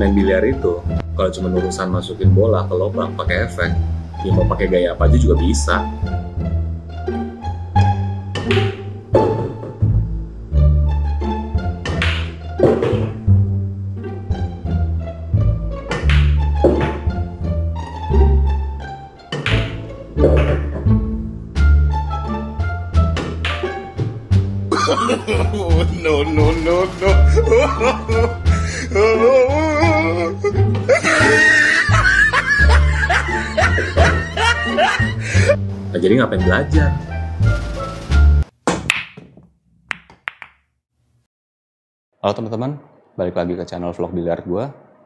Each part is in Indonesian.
Main biliar itu, kalau cuma urusan masukin bola ke lubang pakai efek, ya mau pakai gaya apa aja juga bisa. No, no, no, no. Nah, jadi ngapain belajar? Halo teman-teman, balik lagi ke channel vlog biliar gue.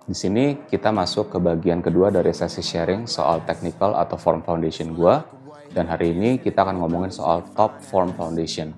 Di sini kita masuk ke bagian kedua dari sesi sharing soal technical atau form foundation gue. Dan hari ini kita akan ngomongin soal top form foundation.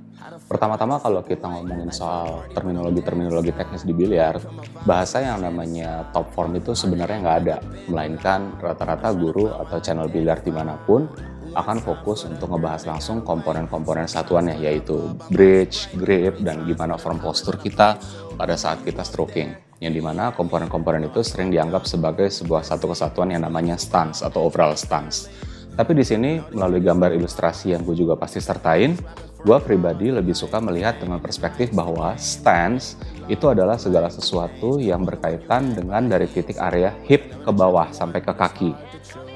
Pertama-tama kalau kita ngomongin soal terminologi teknis di biliar, bahasa yang namanya top form itu sebenarnya nggak ada. Melainkan rata-rata guru atau channel biliar dimanapun akan fokus untuk ngebahas langsung komponen-komponen satuannya, yaitu bridge, grip, dan gimana form postur kita pada saat kita stroking. Yang dimana komponen-komponen itu sering dianggap sebagai sebuah satu kesatuan yang namanya stance atau overall stance. Tapi di sini melalui gambar ilustrasi yang gue juga pasti sertain, gue pribadi lebih suka melihat dengan perspektif bahwa stance itu adalah segala sesuatu yang berkaitan dengan dari titik area hip ke bawah sampai ke kaki.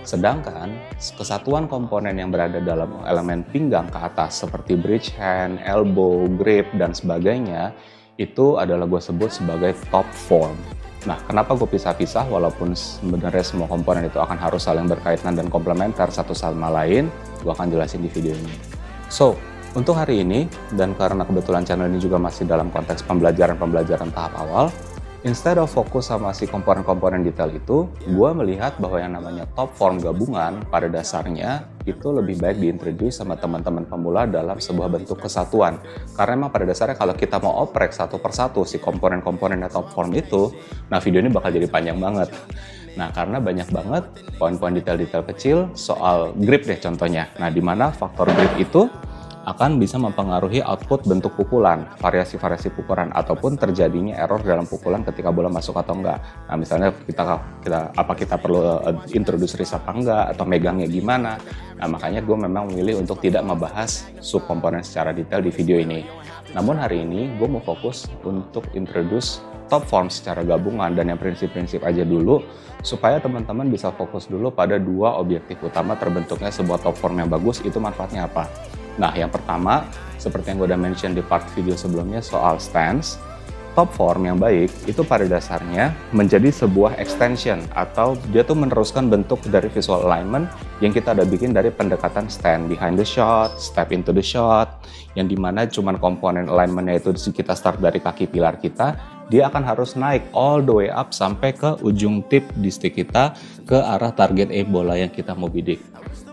Sedangkan kesatuan komponen yang berada dalam elemen pinggang ke atas seperti bridge hand, elbow, grip, dan sebagainya itu adalah gue sebut sebagai top form. Nah, kenapa gue pisah-pisah walaupun sebenarnya semua komponen itu akan harus saling berkaitan dan komplementer satu sama lain, gue akan jelasin di video ini. So, untuk hari ini, dan karena kebetulan channel ini juga masih dalam konteks pembelajaran tahap awal, instead of fokus sama si komponen-komponen detail itu, gue melihat bahwa yang namanya top form gabungan pada dasarnya itu lebih baik diintroduce sama teman-teman pemula dalam sebuah bentuk kesatuan. Karena emang pada dasarnya kalau kita mau oprek satu persatu si komponen-komponen top form itu, nah video ini bakal jadi panjang banget. Nah, karena banyak banget poin-poin detail-detail kecil soal grip deh contohnya. Nah, di mana faktor grip itu akan bisa mempengaruhi output bentuk pukulan, variasi-variasi pukulan, ataupun terjadinya error dalam pukulan ketika bola masuk atau enggak. Nah, misalnya kita perlu introduce wrist apa enggak, atau megangnya gimana. Nah, makanya gue memang memilih untuk tidak membahas subkomponen secara detail di video ini. Namun hari ini gue mau fokus untuk introduce top form secara gabungan dan yang prinsip-prinsip aja dulu, supaya teman-teman bisa fokus dulu pada dua objektif utama terbentuknya sebuah top form yang bagus, itu manfaatnya apa. Nah, yang pertama, seperti yang gue udah mention di part video sebelumnya soal stance, top form yang baik itu pada dasarnya menjadi sebuah extension atau dia tuh meneruskan bentuk dari visual alignment yang kita udah bikin dari pendekatan stand behind the shot, step into the shot, yang dimana cuman komponen alignmentnya itu kita start dari kaki pilar kita, dia akan harus naik all the way up sampai ke ujung tip di stick kita ke arah target aim bola yang kita mau bidik.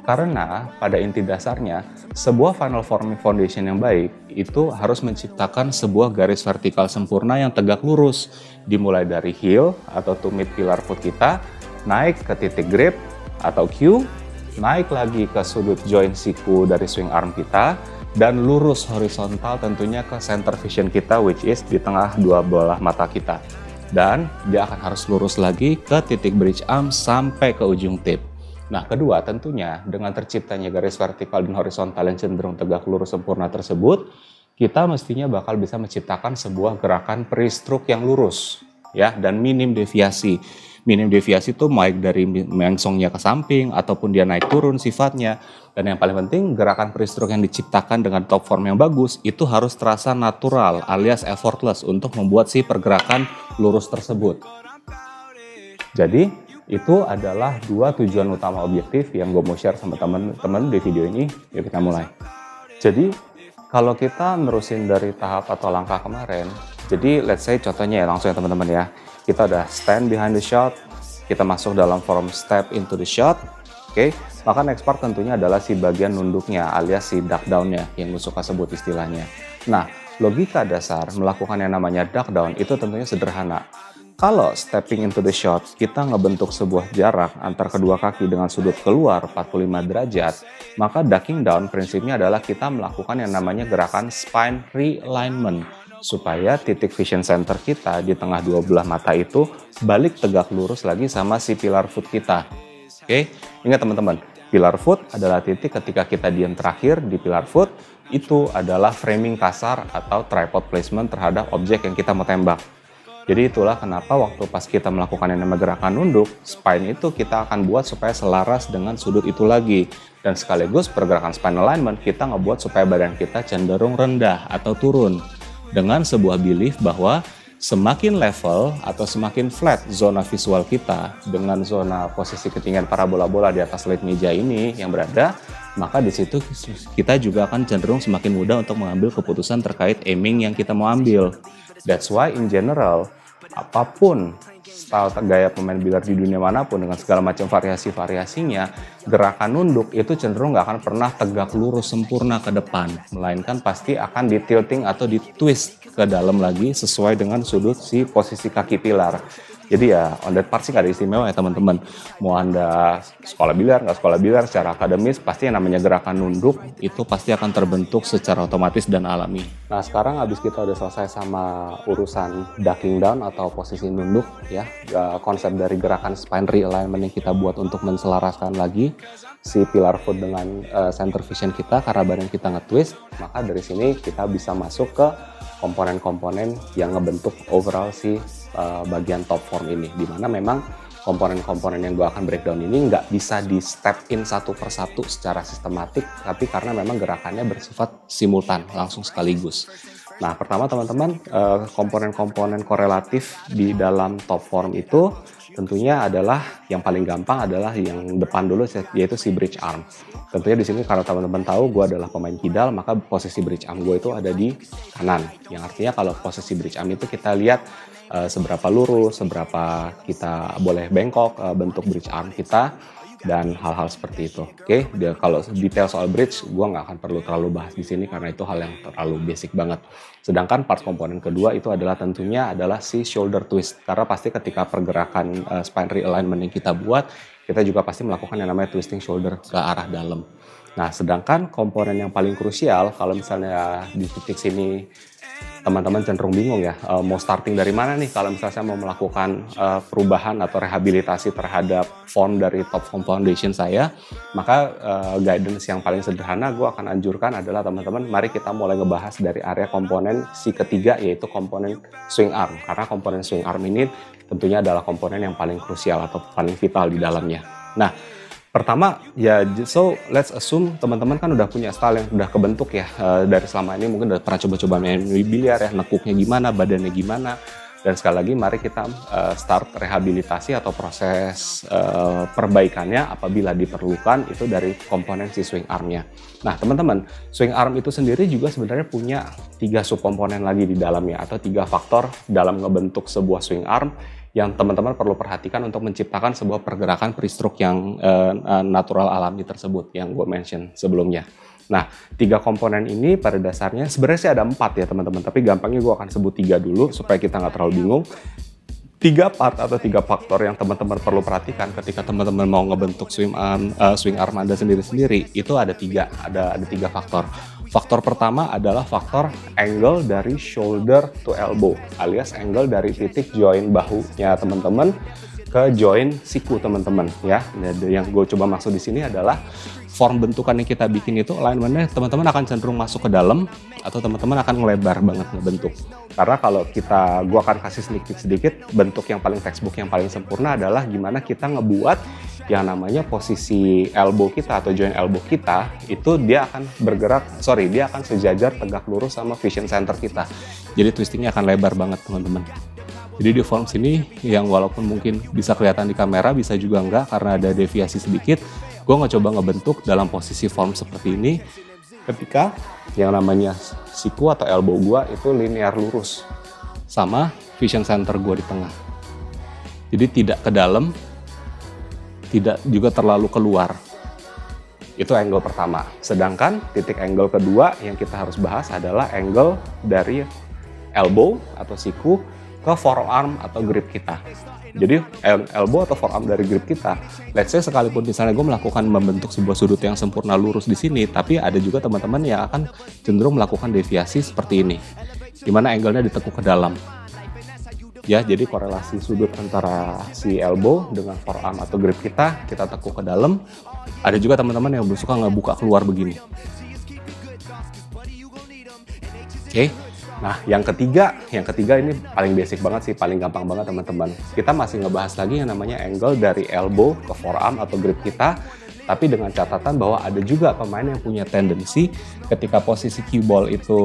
Karena pada inti dasarnya, sebuah final forming foundation yang baik itu harus menciptakan sebuah garis vertikal sempurna yang tegak lurus. Dimulai dari heel atau to mid pillar foot kita, naik ke titik grip atau Q, naik lagi ke sudut joint siku dari swing arm kita, dan lurus horizontal tentunya ke center vision kita, which is di tengah dua bola mata kita. Dan dia akan harus lurus lagi ke titik bridge arm sampai ke ujung tip. Nah, kedua tentunya dengan terciptanya garis vertikal dan horizontal yang cenderung tegak lurus sempurna tersebut, kita mestinya bakal bisa menciptakan sebuah gerakan pre-stroke yang lurus, ya, dan minim deviasi. Minim deviasi itu baik dari mengsongnya ke samping ataupun dia naik turun sifatnya. Dan yang paling penting, gerakan pre-stroke yang diciptakan dengan top form yang bagus itu harus terasa natural alias effortless untuk membuat si pergerakan lurus tersebut. Jadi, itu adalah dua tujuan utama objektif yang gue mau share sama teman-teman di video ini. Yuk kita mulai. Jadi kalau kita nerusin dari tahap atau langkah kemarin, jadi let's say contohnya ya langsung ya teman-teman ya. Kita udah stand behind the shot, kita masuk dalam form step into the shot. Oke, maka next part tentunya adalah si bagian nunduknya alias si duck down-nya yang gue suka sebut istilahnya. Nah, logika dasar melakukan yang namanya duck down itu tentunya sederhana. Kalau stepping into the shot, kita ngebentuk sebuah jarak antar kedua kaki dengan sudut keluar 45 derajat, maka ducking down prinsipnya adalah kita melakukan yang namanya gerakan spine realignment. supaya titik vision center kita di tengah dua belah mata itu balik tegak lurus lagi sama si pilar foot kita. Oke, ingat teman-teman, pilar foot adalah titik ketika kita diam terakhir di pilar foot, itu adalah framing kasar atau tripod placement terhadap objek yang kita mau tembak. Jadi itulah kenapa waktu pas kita melakukan yang namanya gerakan nunduk, spine itu kita akan buat supaya selaras dengan sudut itu lagi. Dan sekaligus pergerakan spine alignment kita ngebuat supaya badan kita cenderung rendah atau turun. Dengan sebuah belief bahwa semakin level atau semakin flat zona visual kita dengan zona posisi ketinggian parabola-bola di atas lid meja ini yang berada, maka di situ kita juga akan cenderung semakin mudah untuk mengambil keputusan terkait aiming yang kita mau ambil. That's why in general, apapun style gaya pemain biliar di dunia manapun dengan segala macam variasi-variasinya, gerakan nunduk itu cenderung nggak akan pernah tegak lurus sempurna ke depan, melainkan pasti akan di-tilting atau di-twist ke dalam lagi sesuai dengan sudut si posisi kaki pilar. Jadi ya on that part sih nggak ada istimewa ya teman-teman. Mau Anda sekolah biliar, nggak sekolah biliar, secara akademis pasti yang namanya gerakan nunduk itu pasti akan terbentuk secara otomatis dan alami. Nah sekarang habis kita udah selesai sama urusan ducking down atau posisi nunduk ya, konsep dari gerakan spine realignment yang kita buat untuk menselaraskan lagi si pilar foot dengan center vision kita karena badan kita nge-twist, maka dari sini kita bisa masuk ke komponen-komponen yang ngebentuk overall si bagian top form ini, dimana memang komponen-komponen yang gue akan breakdown ini nggak bisa di step in satu persatu secara sistematik, tapi karena memang gerakannya bersifat simultan, langsung sekaligus. Nah pertama teman-teman, komponen-komponen korelatif di dalam top form itu tentunya adalah yang paling gampang adalah yang depan dulu, yaitu si bridge arm. Tentunya di sini kalau teman-teman tahu gue adalah pemain kidal, maka posisi bridge arm gue itu ada di kanan. Yang artinya kalau posisi bridge arm itu kita lihat seberapa lurus, seberapa kita boleh bengkok bentuk bridge arm kita, dan hal-hal seperti itu. Oke, kalau detail soal bridge gue nggak akan perlu terlalu bahas di sini karena itu hal yang terlalu basic banget. Sedangkan part komponen kedua itu adalah tentunya adalah si shoulder twist, karena pasti ketika pergerakan spine realignment yang kita buat, kita juga pasti melakukan yang namanya twisting shoulder ke arah dalam. Nah, sedangkan komponen yang paling krusial kalau misalnya di titik sini teman-teman cenderung bingung ya, mau starting dari mana nih kalau misalnya saya mau melakukan perubahan atau rehabilitasi terhadap form dari top form foundation saya, maka guidance yang paling sederhana gue akan anjurkan adalah teman-teman mari kita mulai ngebahas dari area komponen si ketiga, yaitu komponen swing arm, karena komponen swing arm ini tentunya adalah komponen yang paling krusial atau paling vital di dalamnya. Nah pertama ya, so let's assume teman-teman kan udah punya style yang udah kebentuk ya, dari selama ini mungkin udah pernah coba-coba main biliar ya, nekuknya gimana, badannya gimana, dan sekali lagi mari kita start rehabilitasi atau proses perbaikannya apabila diperlukan itu dari komponen si swing armnya. Nah teman-teman, swing arm itu sendiri juga sebenarnya punya 3 subkomponen lagi di dalamnya atau 3 faktor dalam ngebentuk sebuah swing arm yang teman-teman perlu perhatikan untuk menciptakan sebuah pergerakan pre-stroke yang natural alami tersebut yang gue mention sebelumnya. Nah, 3 komponen ini pada dasarnya sebenarnya sih ada 4 ya teman-teman, tapi gampangnya gue akan sebut 3 dulu supaya kita nggak terlalu bingung. 3 part atau 3 faktor yang teman-teman perlu perhatikan ketika teman-teman mau ngebentuk swing arm Anda sendiri-sendiri itu ada 3 faktor. Faktor pertama adalah faktor angle dari shoulder to elbow, alias angle dari titik join bahunya teman-teman ke join siku teman-teman ya. Yang gue coba maksud di sini adalah form bentukan yang kita bikin itu alignment-nya teman-teman akan cenderung masuk ke dalam atau teman-teman akan ngelebar banget ngebentuk. Karena kalau gue akan kasih sedikit bentuk yang paling textbook yang paling sempurna adalah gimana kita ngebuat yang namanya posisi elbow kita atau joint elbow kita itu dia akan dia akan sejajar tegak lurus sama vision center kita. Jadi twistingnya akan lebar banget teman-teman. Jadi di form sini yang walaupun mungkin bisa kelihatan di kamera bisa juga enggak karena ada deviasi sedikit. Gue coba ngebentuk dalam posisi form seperti ini ketika yang namanya siku atau elbow gue itu linear lurus sama vision center gue di tengah. Jadi tidak ke dalam, tidak juga terlalu keluar. Itu angle pertama. Sedangkan titik angle kedua yang kita harus bahas adalah angle dari elbow atau siku ke forearm atau grip kita. Jadi elbow atau forearm dari grip kita, let's say sekalipun misalnya gue melakukan membentuk sebuah sudut yang sempurna lurus di sini, tapi ada juga teman-teman yang akan cenderung melakukan deviasi seperti ini. dimana angle-nya ditekuk ke dalam. Ya, jadi korelasi sudut antara si elbow dengan forearm atau grip kita tekuk ke dalam. Ada juga teman-teman yang suka ngebuka keluar begini. Oke. Nah, yang ketiga ini paling basic banget sih, paling gampang banget teman-teman. Kita masih ngebahas lagi yang namanya angle dari elbow ke forearm atau grip kita, tapi dengan catatan bahwa ada juga pemain yang punya tendensi ketika posisi cue ball itu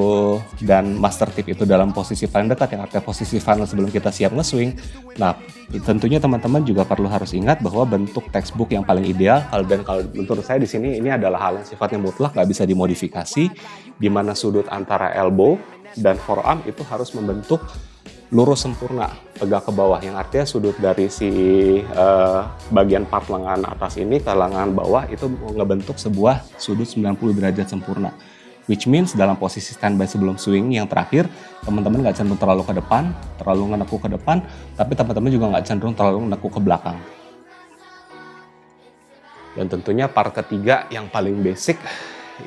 dan master tip itu dalam posisi paling dekat, yang artinya posisi final sebelum kita siap nge-swing. Nah, tentunya teman-teman juga harus ingat bahwa bentuk textbook yang paling ideal, dan kalau menurut saya di sini ini adalah hal yang sifatnya mutlak, nggak bisa dimodifikasi, di mana sudut antara elbow dan forearm itu harus membentuk lurus sempurna, tegak ke bawah, yang artinya sudut dari si bagian part lengan atas ini ke lengan bawah itu ngebentuk sebuah sudut 90 derajat sempurna. Which means dalam posisi standby sebelum swing yang terakhir, teman-teman nggak cenderung terlalu ke depan, terlalu menekuk ke depan, tapi teman-teman juga nggak cenderung terlalu menekuk ke belakang. Dan tentunya part ketiga yang paling basic,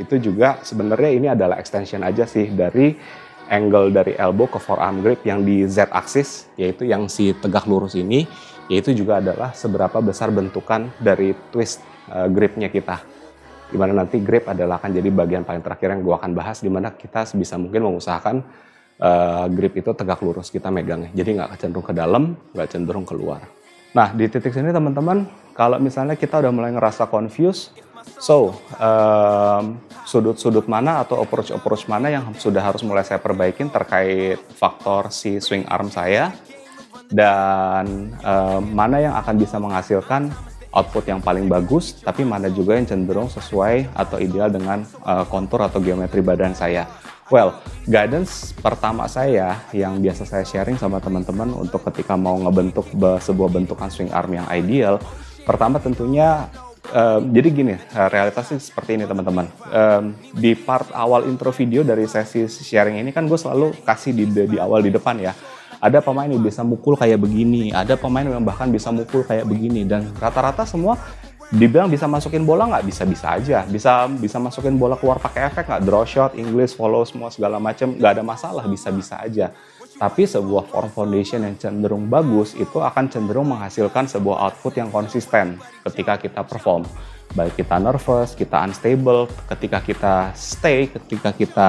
itu juga sebenarnya ini adalah extension aja sih dari angle dari elbow ke forearm grip yang di Z-axis, yaitu yang si tegak lurus ini, yaitu juga adalah seberapa besar bentukan dari twist gripnya kita. Dimana nanti grip adalah akan jadi bagian paling terakhir yang gue akan bahas, dimana kita sebisa mungkin mengusahakan grip itu tegak lurus kita megangnya. Jadi nggak cenderung ke dalam, nggak cenderung keluar. Nah, di titik sini teman-teman, kalau misalnya kita udah mulai ngerasa confused, sudut-sudut mana atau approach mana yang sudah harus mulai saya perbaikin terkait faktor si swing arm saya, dan mana yang akan bisa menghasilkan output yang paling bagus, tapi mana juga yang cenderung sesuai atau ideal dengan kontur atau geometri badan saya. Well, guidance pertama saya yang biasa saya sharing sama teman-teman untuk ketika mau ngebentuk sebuah bentukan swing arm yang ideal, pertama tentunya jadi gini, realitasnya seperti ini teman-teman. Di part awal intro video dari sesi sharing ini kan gue selalu kasih di awal di depan ya. Ada pemain yang bisa mukul kayak begini, ada pemain yang bahkan bisa mukul kayak begini, dan rata-rata semua dibilang bisa masukin bola nggak, bisa aja. Bisa masukin bola keluar pakai efek nggak, draw shot, English, follow semua segala macam, nggak ada masalah, bisa aja. Tapi sebuah form foundation yang cenderung bagus itu akan cenderung menghasilkan sebuah output yang konsisten ketika kita perform. Baik kita nervous, kita unstable, ketika kita stay, ketika kita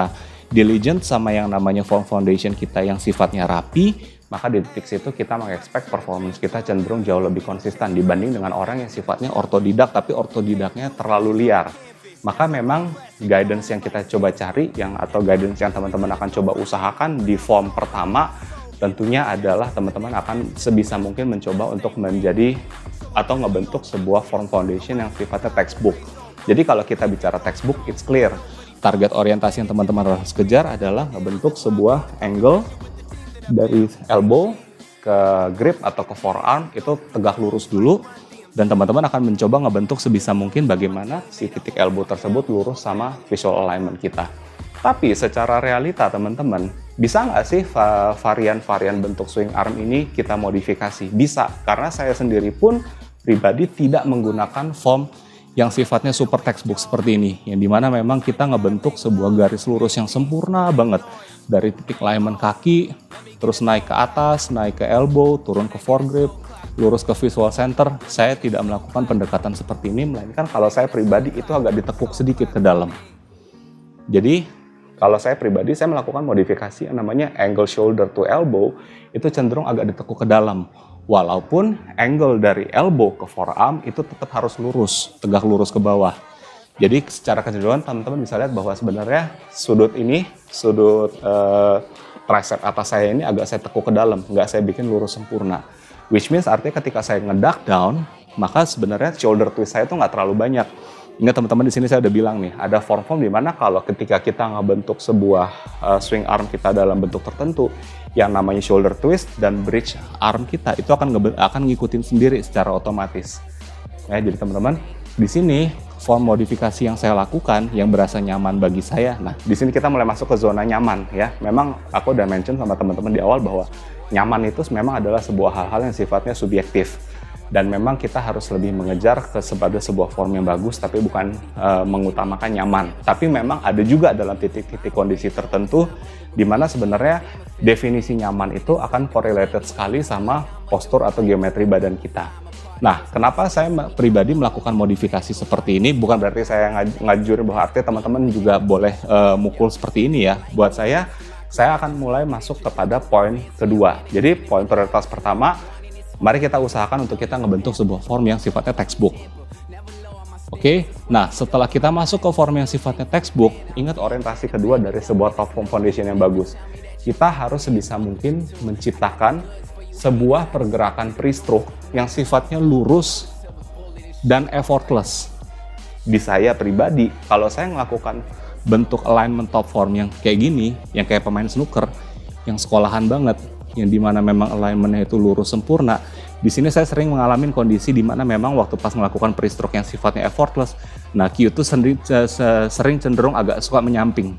diligent sama yang namanya form foundation kita yang sifatnya rapi, maka di titik situ kita mengexpect performance kita cenderung jauh lebih konsisten dibanding dengan orang yang sifatnya ortodidak, tapi ortodidaknya terlalu liar. Maka memang guidance yang kita coba cari, atau guidance yang teman-teman akan coba usahakan di form pertama, tentunya adalah teman-teman akan sebisa mungkin mencoba untuk menjadi atau ngebentuk sebuah form foundation yang sifatnya textbook. Jadi kalau kita bicara textbook, it's clear. Target orientasi yang teman-teman harus kejar adalah ngebentuk sebuah angle dari elbow ke grip atau ke forearm itu tegak lurus dulu. Dan teman-teman akan mencoba ngebentuk sebisa mungkin bagaimana si titik elbow tersebut lurus sama visual alignment kita. Tapi secara realita teman-teman, bisa nggak sih varian-varian bentuk swing arm ini kita modifikasi? Bisa, karena saya sendiri pun pribadi tidak menggunakan form yang sifatnya super textbook seperti ini, yang dimana memang kita ngebentuk sebuah garis lurus yang sempurna banget dari titik alignment kaki, terus naik ke atas, naik ke elbow, turun ke foregrip, lurus ke visual center. Saya tidak melakukan pendekatan seperti ini, melainkan kalau saya pribadi itu agak ditekuk sedikit ke dalam. Jadi kalau saya pribadi, saya melakukan modifikasi yang namanya angle shoulder to elbow, itu cenderung agak ditekuk ke dalam. Walaupun angle dari elbow ke forearm itu tetap harus lurus, tegak lurus ke bawah. Jadi secara keseluruhan teman-teman bisa lihat bahwa sebenarnya sudut tricep atas saya ini agak saya tekuk ke dalam, nggak saya bikin lurus sempurna. Which means artinya ketika saya nge-duck down, maka sebenarnya shoulder twist saya itu nggak terlalu banyak. Ingat teman-teman, di sini saya udah bilang nih, ada form-form di mana kalau ketika kita ngebentuk sebuah swing arm kita dalam bentuk tertentu, yang namanya shoulder twist dan bridge arm kita itu akan ngikutin sendiri secara otomatis. Ya, jadi teman-teman, di sini form modifikasi yang saya lakukan yang berasa nyaman bagi saya. Nah, di sini kita mulai masuk ke zona nyaman ya. Memang aku udah mention sama teman-teman di awal bahwa nyaman itu memang adalah sebuah hal-hal yang sifatnya subjektif. Dan memang kita harus lebih mengejar kepada sebuah form yang bagus, tapi bukan mengutamakan nyaman. Tapi memang ada juga dalam titik-titik kondisi tertentu di mana sebenarnya definisi nyaman itu akan correlated sekali sama postur atau geometri badan kita. Nah, kenapa saya pribadi melakukan modifikasi seperti ini? Bukan berarti saya ngajur bahwa artinya teman-teman juga boleh mukul seperti ini ya. Buat saya akan mulai masuk kepada poin kedua. Jadi poin prioritas pertama, mari kita usahakan untuk kita ngebentuk sebuah form yang sifatnya textbook. Oke, nah setelah kita masuk ke form yang sifatnya textbook, ingat orientasi kedua dari sebuah top form foundation yang bagus. Kita harus sebisa mungkin menciptakan sebuah pergerakan pre-stroke yang sifatnya lurus dan effortless. Di saya pribadi, kalau saya melakukan bentuk alignment top form yang kayak gini, yang kayak pemain snooker, yang sekolahan banget, yang dimana memang alignment-nya itu lurus sempurna. Di sini saya sering mengalami kondisi dimana memang waktu pas melakukan pre-stroke yang sifatnya effortless, nah Q itu sering cenderung agak suka menyamping.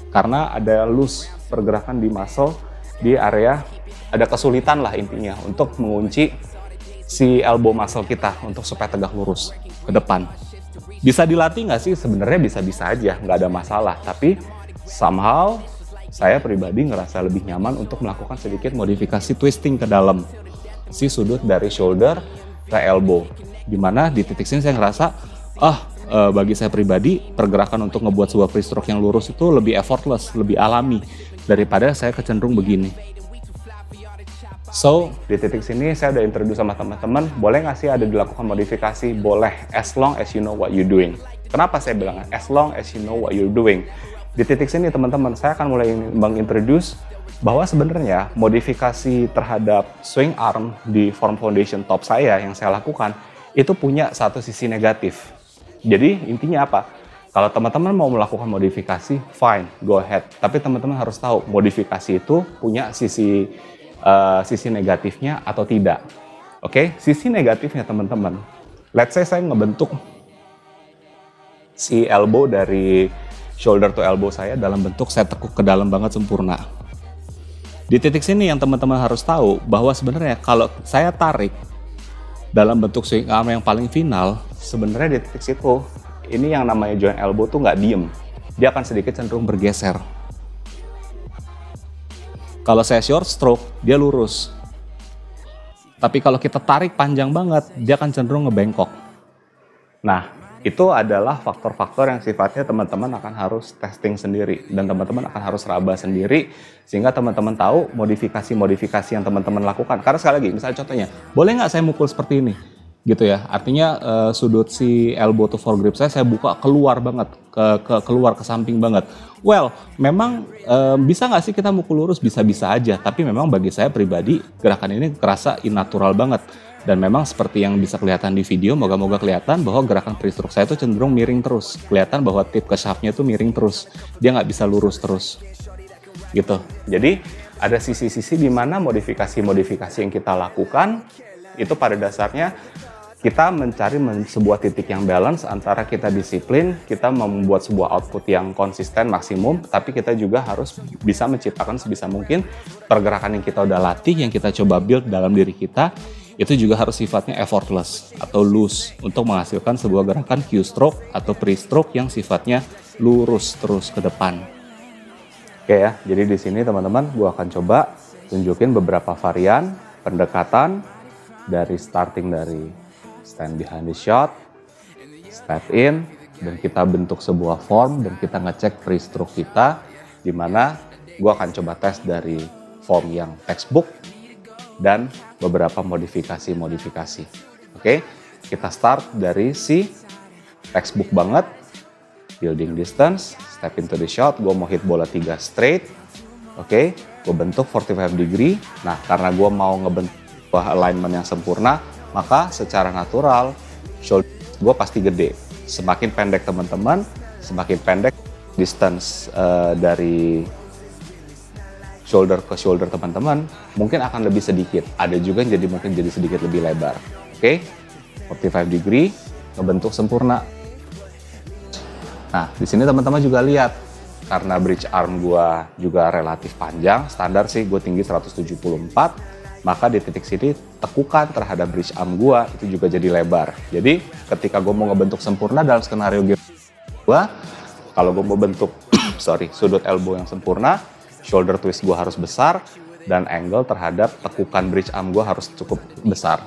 Karena ada loose pergerakan di muscle, di area, ada kesulitan lah intinya untuk mengunci si elbow muscle kita untuk supaya tegak lurus ke depan. Bisa dilatih nggak sih? Sebenarnya bisa-bisa aja, nggak ada masalah. Tapi somehow saya pribadi ngerasa lebih nyaman untuk melakukan sedikit modifikasi twisting ke dalam si sudut dari shoulder ke elbow. Dimana di titik sini saya ngerasa, bagi saya pribadi pergerakan untuk ngebuat sebuah pre-stroke yang lurus itu lebih effortless, lebih alami daripada saya kecenderung begini. So, di titik sini saya udah introduce sama teman-teman, boleh nggak sih ada dilakukan modifikasi? Boleh, as long as you know what you're doing. Kenapa saya bilang as long as you know what you're doing? Di titik sini teman-teman, saya akan mulai mengintroduce bahwa sebenarnya modifikasi terhadap swing arm di form foundation top saya yang saya lakukan itu punya satu sisi negatif. Jadi intinya apa? Kalau teman-teman mau melakukan modifikasi, fine, go ahead. Tapi teman-teman harus tahu modifikasi itu punya sisi negatifnya atau tidak. Oke, sisi negatifnya teman-teman. Let's say saya ngebentuk si elbow dari shoulder to elbow saya dalam bentuk saya tekuk ke dalam banget sempurna. Di titik sini yang teman-teman harus tahu bahwa sebenarnya kalau saya tarik dalam bentuk swing arm yang paling final, sebenarnya di titik situ ini yang namanya joint elbow tuh nggak diem, dia akan sedikit cenderung bergeser. Kalau saya short stroke, dia lurus. Tapi kalau kita tarik panjang banget, dia akan cenderung ngebengkok. Nah, itu adalah faktor-faktor yang sifatnya teman-teman akan harus testing sendiri. Dan teman-teman akan harus raba sendiri, sehingga teman-teman tahu modifikasi-modifikasi yang teman-teman lakukan. Karena sekali lagi, misalnya contohnya, boleh nggak saya mukul seperti ini? Gitu ya, artinya sudut si elbow to foregrip saya buka keluar banget, keluar ke samping banget. Well, memang bisa nggak sih kita mukul lurus? Bisa-bisa aja, tapi memang bagi saya pribadi gerakan ini kerasa innatural banget. Dan memang seperti yang bisa kelihatan di video, moga-moga kelihatan bahwa gerakan pre-stroke saya itu cenderung miring terus. Kelihatan bahwa tip ke shaftnya itu miring terus, dia nggak bisa lurus terus. Gitu, jadi ada sisi-sisi di mana modifikasi-modifikasi yang kita lakukan, itu pada dasarnya kita mencari sebuah titik yang balance antara kita disiplin, kita membuat sebuah output yang konsisten maksimum, tapi kita juga harus bisa menciptakan sebisa mungkin pergerakan yang kita udah latih, yang kita coba build dalam diri kita, itu juga harus sifatnya effortless atau loose untuk menghasilkan sebuah gerakan Q-stroke atau pre-stroke yang sifatnya lurus terus ke depan. Oke ya, jadi di sini teman-teman gua akan coba tunjukin beberapa varian pendekatan dari starting dari stand behind the shot, step in, dan kita bentuk sebuah form dan kita ngecek pre-stroke kita, di mana gue akan coba tes dari form yang textbook dan beberapa modifikasi-modifikasi. Oke, kita start dari si textbook banget, building distance, step into the shot, gue mau hit bola 3 straight. Oke, gue bentuk 45 degree. Nah, karena gue mau ngebentuk alignment yang sempurna, maka secara natural shoulder gue pasti gede. Semakin pendek teman-teman, semakin pendek distance dari shoulder ke shoulder teman-teman, mungkin akan lebih sedikit. Ada juga yang mungkin jadi sedikit lebih lebar. Oke, 45 degree, ngebentuk sempurna. Nah, di sini teman-teman juga lihat, karena bridge arm gue juga relatif panjang, standar sih gue tinggi 174, maka di titik sini tekukan terhadap bridge arm gua itu juga jadi lebar. Jadi ketika gue mau ngebentuk sempurna dalam skenario game gua, kalau gue mau bentuk sudut elbow yang sempurna, shoulder twist gua harus besar dan angle terhadap tekukan bridge arm gua harus cukup besar.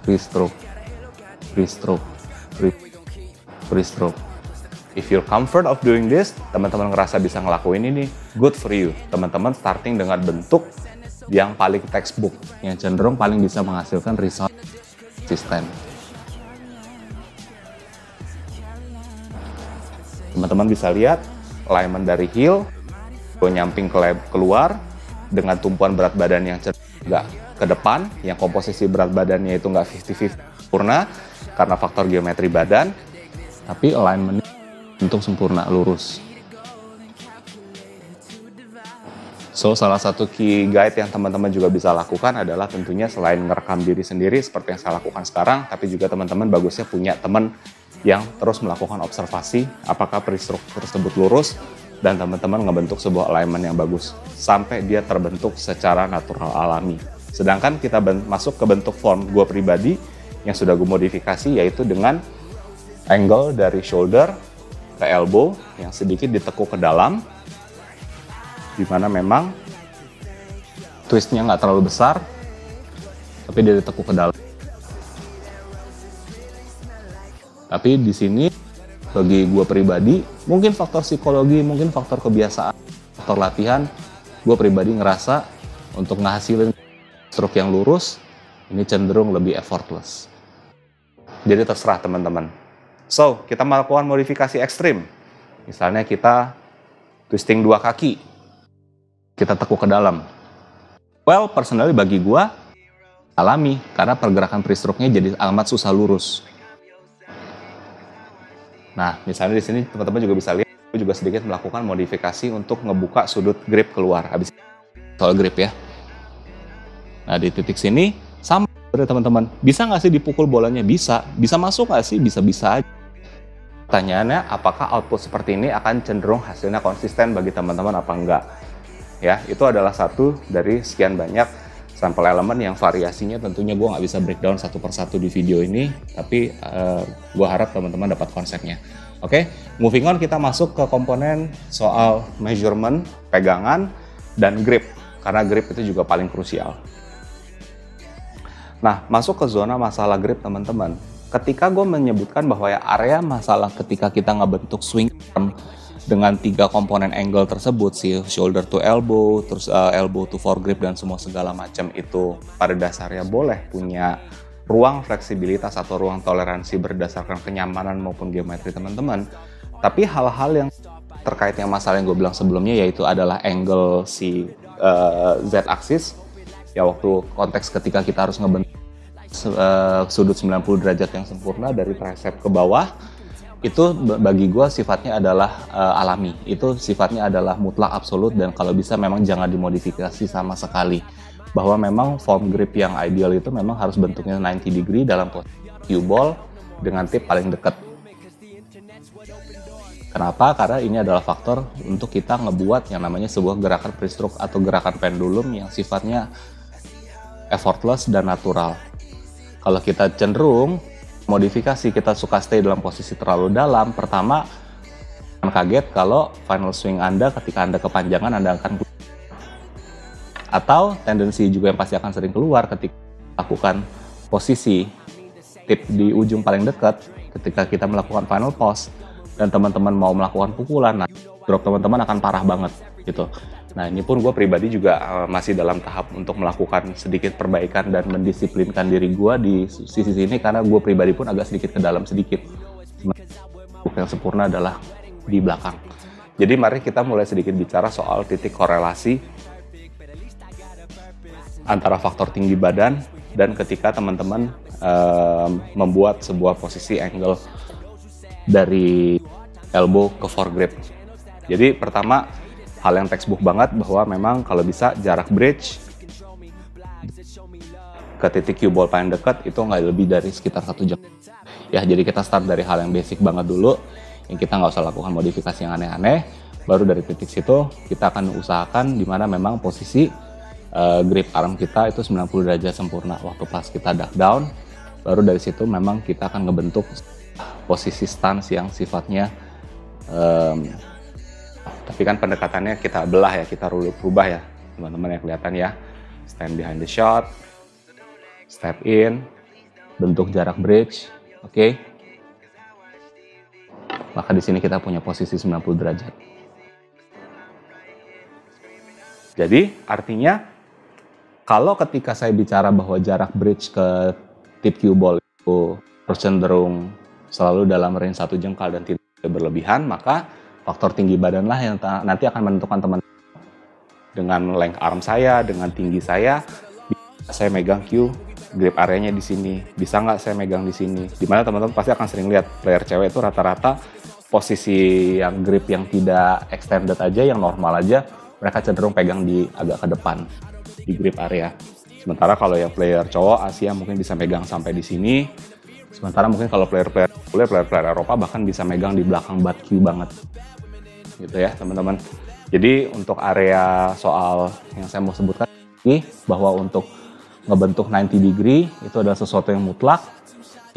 Free stroke, free stroke, free stroke. If you're comfort of doing this, teman-teman ngerasa bisa ngelakuin ini, good for you. Teman-teman starting dengan bentuk yang paling textbook, yang cenderung paling bisa menghasilkan result konsisten. Teman-teman bisa lihat alignment dari heel, gue nyamping keluar dengan tumpuan berat badan yang cenderung ke depan, yang komposisi berat badannya itu nggak 50-50 sempurna karena faktor geometri badan, tapi alignment untuk sempurna lurus. So, salah satu key guide yang teman-teman juga bisa lakukan adalah tentunya selain ngerekam diri sendiri seperti yang saya lakukan sekarang, tapi juga teman-teman bagusnya punya teman yang terus melakukan observasi apakah pre-stroke tersebut lurus dan teman-teman ngebentuk sebuah alignment yang bagus sampai dia terbentuk secara natural alami. Sedangkan kita masuk ke bentuk form gue pribadi yang sudah gue modifikasi, yaitu dengan angle dari shoulder ke elbow yang sedikit ditekuk ke dalam, dimana memang twistnya nggak terlalu besar, tapi dia ditekuk ke dalam. Tapi di sini bagi gue pribadi, mungkin faktor psikologi, mungkin faktor kebiasaan, faktor latihan, gue pribadi ngerasa untuk ngehasilin stroke yang lurus ini cenderung lebih effortless. Jadi terserah teman-teman. So, kita melakukan modifikasi ekstrim. Misalnya kita twisting 2 kaki, kita tekuk ke dalam. Well, personally bagi gua alami, karena pergerakan pre-stroke-nya jadi amat susah lurus. Nah, misalnya di sini teman-teman juga bisa lihat, aku juga sedikit melakukan modifikasi untuk ngebuka sudut grip keluar. Habis soal grip ya. Nah, di titik sini sama dari teman-teman. Bisa nggak sih dipukul bolanya? Bisa. Bisa masuk nggak sih? Bisa-bisa aja. Pertanyaannya, apakah output seperti ini akan cenderung hasilnya konsisten bagi teman-teman apa enggak? Ya, itu adalah satu dari sekian banyak sampel elemen yang variasinya tentunya gue nggak bisa breakdown satu persatu di video ini, tapi gue harap teman-teman dapat konsepnya. Oke, moving on, kita masuk ke komponen soal measurement, pegangan, dan grip, karena grip itu juga paling krusial. Nah, masuk ke zona masalah grip teman-teman. Ketika gue menyebutkan bahwa ya area masalah ketika kita ngebentuk swing arm dengan 3 komponen angle tersebut sih, shoulder to elbow, terus elbow to foregrip dan semua segala macam itu pada dasarnya boleh punya ruang fleksibilitas atau ruang toleransi berdasarkan kenyamanan maupun geometri teman-teman. Tapi hal-hal yang terkait yang masalah yang gue bilang sebelumnya, yaitu adalah angle si Z-axis, ya waktu konteks ketika kita harus ngebentuk sudut 90 derajat yang sempurna dari tricep ke bawah, itu bagi gue sifatnya adalah alami, itu sifatnya adalah mutlak absolut, dan kalau bisa memang jangan dimodifikasi sama sekali. Bahwa memang form grip yang ideal itu memang harus bentuknya 90 degree dalam posisi cue ball dengan tip paling dekat. Kenapa? Karena ini adalah faktor untuk kita ngebuat yang namanya sebuah gerakan pre-stroke atau gerakan pendulum yang sifatnya effortless dan natural. Kalau kita cenderung modifikasi, kita suka stay dalam posisi terlalu dalam, pertama akan kaget kalau final swing Anda ketika Anda kepanjangan Anda akan, atau tendensi juga yang pasti akan sering keluar ketika lakukan posisi tip di ujung paling dekat ketika kita melakukan final pose dan teman-teman mau melakukan pukulan, nah drop teman-teman akan parah banget gitu. Nah, ini pun gue pribadi juga masih dalam tahap untuk melakukan sedikit perbaikan dan mendisiplinkan diri gue di sisi sini, karena gue pribadi pun agak sedikit ke dalam sedikit. Yang sempurna adalah di belakang. Jadi mari kita mulai sedikit bicara soal titik korelasi antara faktor tinggi badan dan ketika teman-teman membuat sebuah posisi angle dari elbow ke foregrip. Jadi pertama, hal yang textbook banget bahwa memang kalau bisa jarak bridge ke titik cue ball paling dekat itu nggak lebih dari sekitar 1 jam. Ya, jadi kita start dari hal yang basic banget dulu, kita nggak usah lakukan modifikasi yang aneh-aneh. Baru dari titik situ kita akan usahakan di mana memang posisi grip arm kita itu 90 derajat sempurna waktu pas kita duck down. Baru dari situ memang kita akan ngebentuk posisi stance yang sifatnya tapi kan pendekatannya kita belah ya, kita rubah ya teman-teman yang kelihatan ya. Stand behind the shot, step in, bentuk jarak bridge, oke. Maka di sini kita punya posisi 90 derajat. Jadi artinya kalau ketika saya bicara bahwa jarak bridge ke tip cue ball itu cenderung selalu dalam range 1 jengkal dan tidak berlebihan, maka faktor tinggi badan lah yang nanti akan menentukan teman dengan length arm saya, dengan tinggi saya megang cue grip areanya di sini, bisa nggak saya megang di sini. Dimana teman-teman pasti akan sering lihat player cewek itu rata-rata posisi yang grip yang tidak extended aja, yang normal aja, mereka cenderung pegang di agak ke depan di grip area. Sementara kalau yang player cowok Asia mungkin bisa megang sampai di sini. Sementara mungkin kalau player Eropa bahkan bisa megang di belakang butt cue banget. Gitu ya, teman-teman. Jadi untuk area soal yang saya mau sebutkan ini bahwa untuk ngebentuk 90 degree itu adalah sesuatu yang mutlak.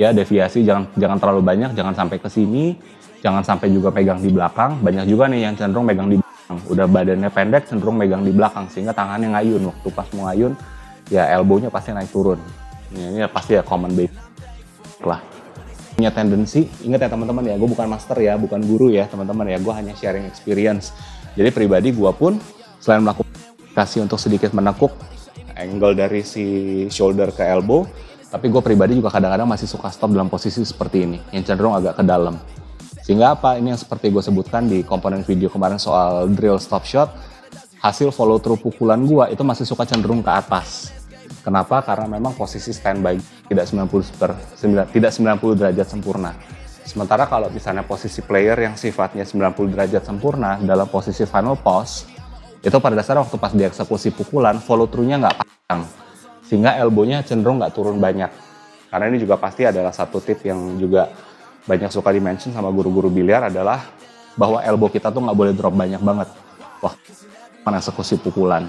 Ya, deviasi jangan terlalu banyak, jangan sampai ke sini, jangan sampai juga pegang di belakang. Banyak juga nih yang cenderung megang di belakang. Udah badannya pendek cenderung megang di belakang sehingga tangannya ngayun. Waktu pas mau ngayun ya elbow-nya pasti naik turun. Ini pasti ya common basic lah. Punya tendensi, ingat ya teman-teman ya, gue bukan master ya, bukan guru ya teman-teman ya, gue hanya sharing experience. Jadi pribadi gue pun selain melakukan kasih untuk sedikit menekuk angle dari si shoulder ke elbow, tapi gue pribadi juga kadang-kadang masih suka stop dalam posisi seperti ini, yang cenderung agak ke dalam. Sehingga apa, ini yang seperti gue sebutkan di komponen video kemarin soal drill stop shot, hasil follow through pukulan gue itu masih suka cenderung ke atas. Kenapa? Karena memang posisi standby tidak 90 derajat sempurna. Sementara kalau misalnya posisi player yang sifatnya 90 derajat sempurna dalam posisi final pose, itu pada dasarnya waktu pas dieksekusi pukulan, follow through-nya nggak panjang. Sehingga elbow-nya cenderung nggak turun banyak. Karena ini juga pasti adalah satu tip yang juga banyak suka di-mention sama guru-guru biliar adalah bahwa elbow kita tuh nggak boleh drop banyak banget. Wah, eksekusi pukulan.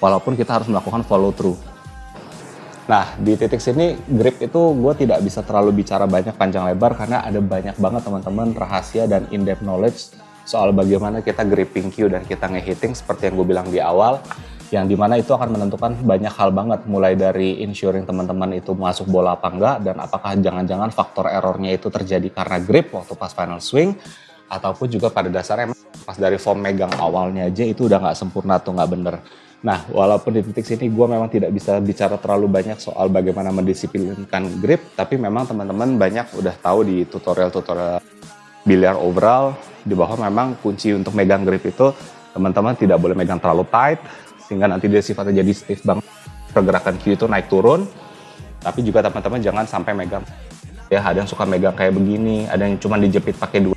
Walaupun kita harus melakukan follow through. Nah, di titik sini grip itu gue tidak bisa terlalu bicara banyak panjang lebar karena ada banyak banget teman-teman rahasia dan in-depth knowledge soal bagaimana kita gripping cue dan kita nge-hitting seperti yang gue bilang di awal, yang dimana itu akan menentukan banyak hal banget, mulai dari ensuring teman-teman itu masuk bola apa enggak, dan apakah jangan-jangan faktor errornya itu terjadi karena grip waktu pas final swing, ataupun juga pada dasarnya pas dari form megang awalnya aja itu udah nggak sempurna atau nggak bener. Nah, walaupun di titik sini gue memang tidak bisa bicara terlalu banyak soal bagaimana mendisiplinkan grip, tapi memang teman-teman banyak udah tahu di tutorial-tutorial biliar overall, di bawah memang kunci untuk megang grip itu teman-teman tidak boleh megang terlalu tight, sehingga nanti dia sifatnya jadi stiff banget, pergerakan cue itu naik turun, tapi juga teman-teman jangan sampai megang. Ya, ada yang suka megang kayak begini, ada yang cuma dijepit pakai dua.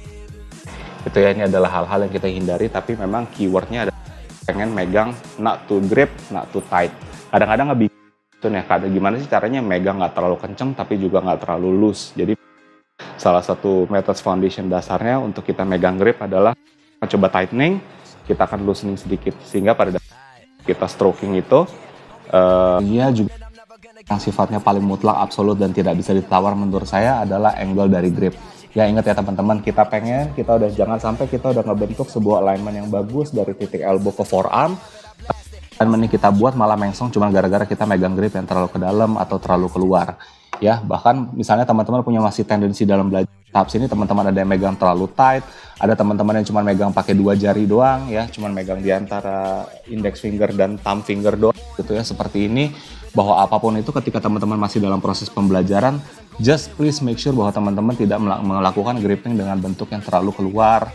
Itu ya, ini adalah hal-hal yang kita hindari, tapi memang keywordnya ada pengen megang not too grip, not too tight. Kadang-kadang nggak gitu ya, gimana sih caranya megang nggak terlalu kenceng tapi juga nggak terlalu loose. Jadi salah satu metode foundation dasarnya untuk kita megang grip adalah coba tightening, kita akan loosening sedikit sehingga pada kita stroking itu dia juga yang sifatnya paling mutlak, absolut dan tidak bisa ditawar menurut saya adalah angle dari grip. Ya ingat ya teman-teman, kita udah jangan sampai kita udah ngebentuk sebuah alignment yang bagus dari titik elbow ke forearm, dan ini kita buat malah mengsong cuma gara-gara kita megang grip yang terlalu ke dalam atau terlalu keluar. Ya, bahkan misalnya teman-teman punya masih tendensi dalam belajar tahap sini, teman-teman ada yang megang terlalu tight, ada teman-teman yang cuma megang pakai 2 jari doang ya, cuma megang di antara index finger dan thumb finger doang gitu ya, seperti ini. Bahwa apapun itu ketika teman-teman masih dalam proses pembelajaran, just please make sure bahwa teman-teman tidak melakukan gripping dengan bentuk yang terlalu keluar,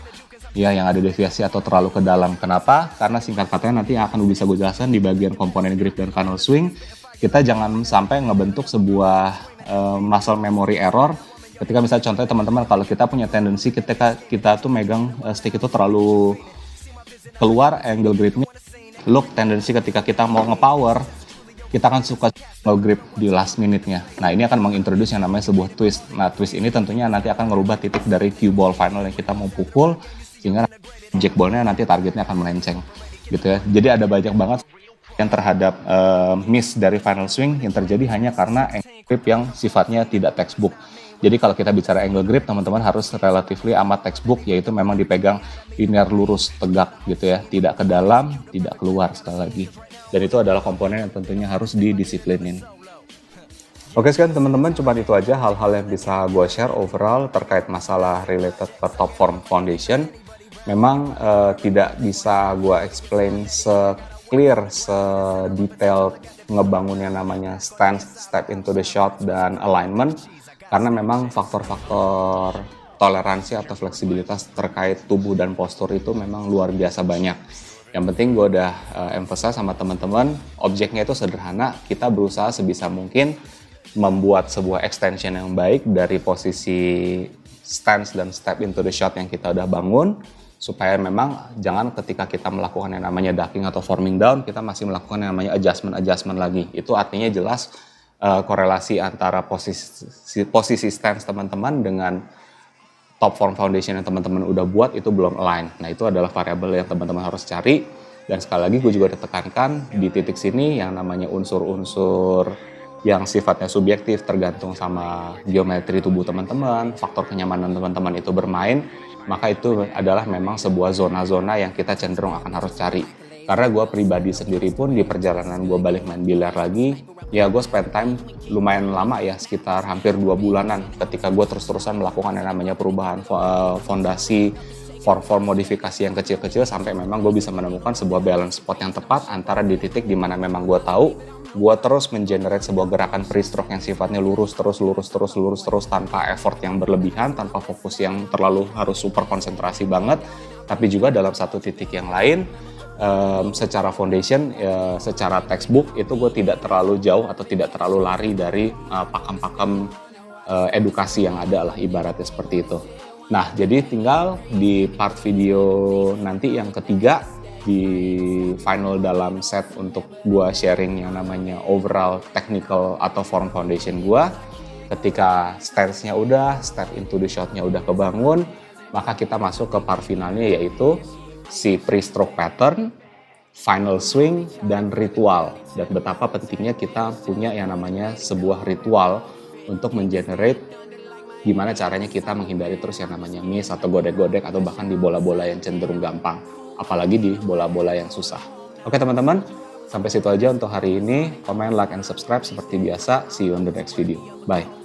ya, yang ada deviasi atau terlalu ke dalam. Kenapa? Karena singkat katanya nanti akan bisa gue jelaskan di bagian komponen grip dan final swing, kita jangan sampai ngebentuk sebuah muscle memory error. Ketika misalnya contohnya teman-teman, kalau kita punya tendensi ketika kita tuh megang stick itu terlalu keluar angle gripnya, look tendensi ketika kita mau nge-power, kita akan suka low grip di last minute-nya. Nah, ini akan mengintroduce yang namanya sebuah twist. Nah, twist ini tentunya nanti akan merubah titik dari cue ball final yang kita mau pukul, sehingga jack ball-nya nanti targetnya akan melenceng gitu ya. Jadi ada banyak banget yang terhadap miss dari final swing yang terjadi hanya karena angle grip yang sifatnya tidak textbook. Jadi kalau kita bicara angle grip, teman-teman harus relatively amat textbook, yaitu memang dipegang linear lurus tegak gitu ya, tidak ke dalam, tidak keluar sekali lagi. Dan itu adalah komponen yang tentunya harus didisiplinin. Oke sekian teman-teman, cuma itu aja hal-hal yang bisa gue share overall terkait masalah related ke Top Form Foundation. Memang tidak bisa gue explain se-clear, sedetail ngebangunnya namanya stance, step into the shot, dan alignment. Karena memang faktor-faktor toleransi atau fleksibilitas terkait tubuh dan postur itu memang luar biasa banyak. Yang penting gue udah emphasize sama teman-teman, objeknya itu sederhana, kita berusaha sebisa mungkin membuat sebuah extension yang baik dari posisi stance dan step into the shot yang kita udah bangun, supaya memang jangan ketika kita melakukan yang namanya ducking atau forming down, kita masih melakukan yang namanya adjustment lagi. Itu artinya jelas korelasi antara posisi stance teman-teman dengan Top Form Foundation yang teman-teman udah buat itu belum align. Nah itu adalah variabel yang teman-teman harus cari. Dan sekali lagi gue juga tekankan di titik sini yang namanya unsur-unsur yang sifatnya subjektif tergantung sama geometri tubuh teman-teman, faktor kenyamanan teman-teman itu bermain, maka itu adalah memang sebuah zona-zona yang kita cenderung akan harus cari. Karena gue pribadi sendiri pun di perjalanan gue balik main biliar lagi, ya gue spend time lumayan lama ya, sekitar hampir 2 bulanan ketika gue terus-terusan melakukan yang namanya perubahan fondasi, form modifikasi yang kecil-kecil sampai memang gue bisa menemukan sebuah balance spot yang tepat antara di titik dimana memang gue tahu gue terus mengenerate sebuah gerakan free stroke yang sifatnya lurus terus tanpa effort yang berlebihan, tanpa fokus yang terlalu harus super konsentrasi banget, tapi juga dalam satu titik yang lain secara foundation, secara textbook itu gue tidak terlalu jauh atau tidak terlalu lari dari pakem-pakem edukasi yang ada lah, ibaratnya seperti itu. Nah jadi tinggal di part video nanti yang ketiga, di final dalam set untuk gue sharing yang namanya overall technical atau form foundation gue. Ketika stance-nya udah, step into the shot-nya udah kebangun, maka kita masuk ke part finalnya, yaitu si pre-stroke pattern, final swing, dan ritual. Dan betapa pentingnya kita punya yang namanya sebuah ritual untuk mengenerate gimana caranya kita menghindari terus yang namanya miss atau godek-godek atau bahkan di bola-bola yang cenderung gampang. Apalagi di bola-bola yang susah. Oke teman-teman, sampai situ aja untuk hari ini. Comment, like, and subscribe seperti biasa. See you on the next video. Bye.